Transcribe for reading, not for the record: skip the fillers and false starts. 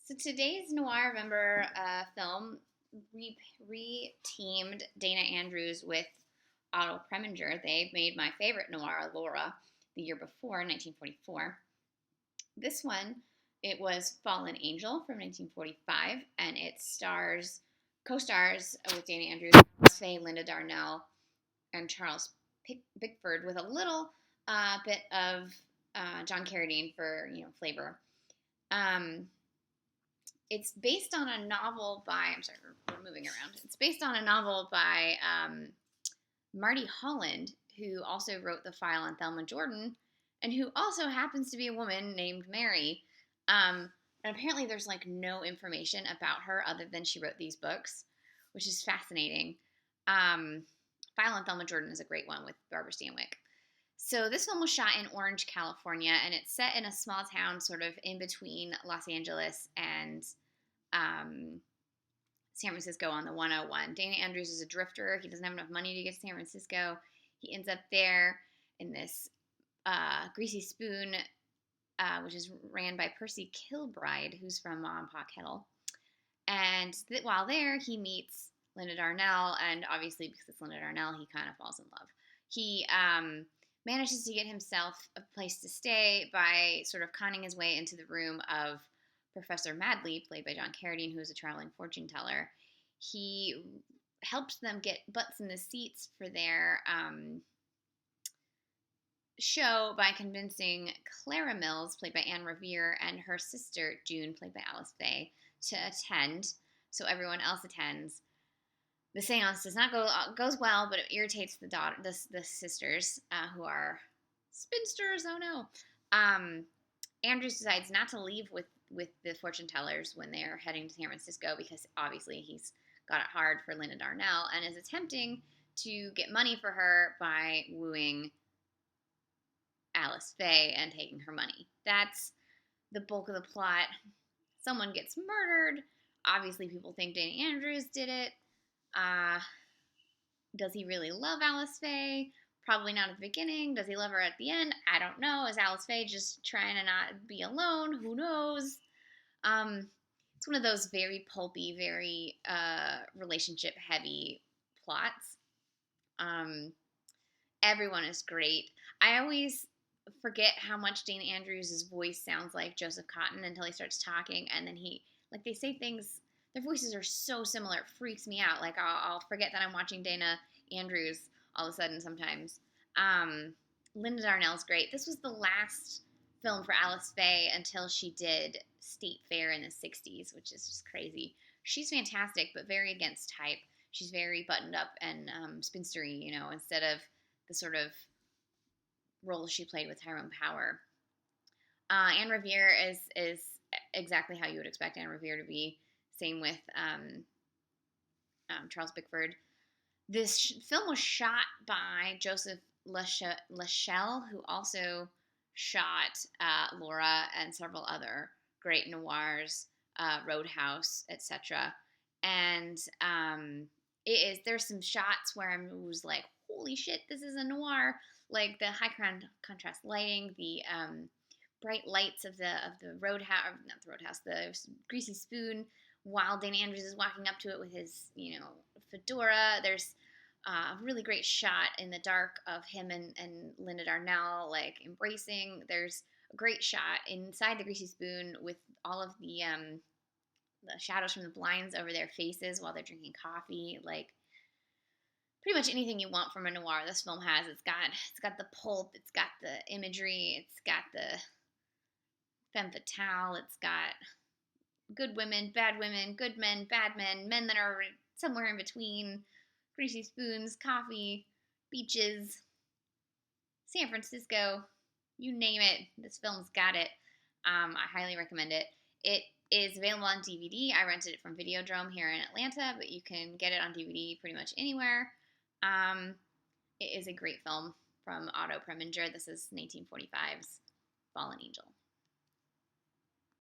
So today's Noirvember film re-teamed Dana Andrews with Otto Preminger. They made my favorite noir, Laura, the year before, 1944. This one, it was Fallen Angel from 1945, and it co-stars with Dana Andrews, Faye, Linda Darnell, and Charles Bickford, with a little bit of John Carradine for flavor. It's based on a novel by, I'm sorry, we're moving around. It's based on a novel by Marty Holland, who also wrote The File on Thelma Jordan, and who also happens to be a woman named Mary. And apparently there's no information about her other than she wrote these books, which is fascinating. File on Thelma Jordan is a great one with Barbara Stanwyck. So this film was shot in Orange, California, and it's set in a small town sort of in between Los Angeles and San Francisco on the 101. Dana Andrews is a drifter. He doesn't have enough money to get to San Francisco. He ends up there in this Greasy Spoon, which is ran by Percy Kilbride, who's from Ma and Pa Kettle. And while there, he meets Linda Darnell, and obviously because it's Linda Darnell, he kind of falls in love. He manages to get himself a place to stay by sort of conning his way into the room of Professor Madley, played by John Carradine, who is a traveling fortune teller. He helps them get butts in the seats for their show by convincing Clara Mills, played by Anne Revere, and her sister, June, played by Alice Faye, to attend. So everyone else attends. The seance goes well, but it irritates the sisters, who are spinsters. Oh no! Andrews decides not to leave with the fortune tellers when they're heading to San Francisco because obviously he's got it hard for Linda Darnell and is attempting to get money for her by wooing Alice Faye and taking her money. That's the bulk of the plot. Someone gets murdered. Obviously, people think Dana Andrews did it. Does he really love Alice Faye? Probably not at the beginning. Does he love her at the end? I don't know. Is Alice Faye just trying to not be alone? Who knows? It's one of those very pulpy, very relationship-heavy plots. Everyone is great. I always forget how much Dana Andrews' voice sounds like Joseph Cotton until he starts talking, and then they say things. Their voices are so similar, it freaks me out. I'll forget that I'm watching Dana Andrews all of a sudden sometimes. Linda Darnell's great. This was the last film for Alice Faye until she did State Fair in the 60s, which is just crazy. She's fantastic, but very against type. She's very buttoned up and spinstery, instead of the sort of role she played with Tyrone Power. Anne Revere is exactly how you would expect Anne Revere to be. Same with Charles Bickford. This film was shot by Joseph Lachelle, who also shot Laura and several other great noirs, Roadhouse, etc. And there's some shots where I was like, holy shit, this is a noir. Like the high contrast lighting, the bright lights of the Roadhouse, not the Roadhouse, the Greasy Spoon, while Dana Andrews is walking up to it with his, fedora. There's a really great shot in the dark of him and Linda Darnell, embracing. There's a great shot inside the Greasy Spoon with all of the shadows from the blinds over their faces while they're drinking coffee. Pretty much anything you want from a noir, this film has. It's got the pulp, it's got the imagery, it's got the femme fatale, it's got good women, bad women, good men, bad men, men that are somewhere in between, greasy spoons, coffee, beaches, San Francisco, you name it, this film's got it. I highly recommend it. It is available on DVD. I rented it from Videodrome here in Atlanta, but you can get it on DVD pretty much anywhere. It is a great film from Otto Preminger. This is 1945's Fallen Angel.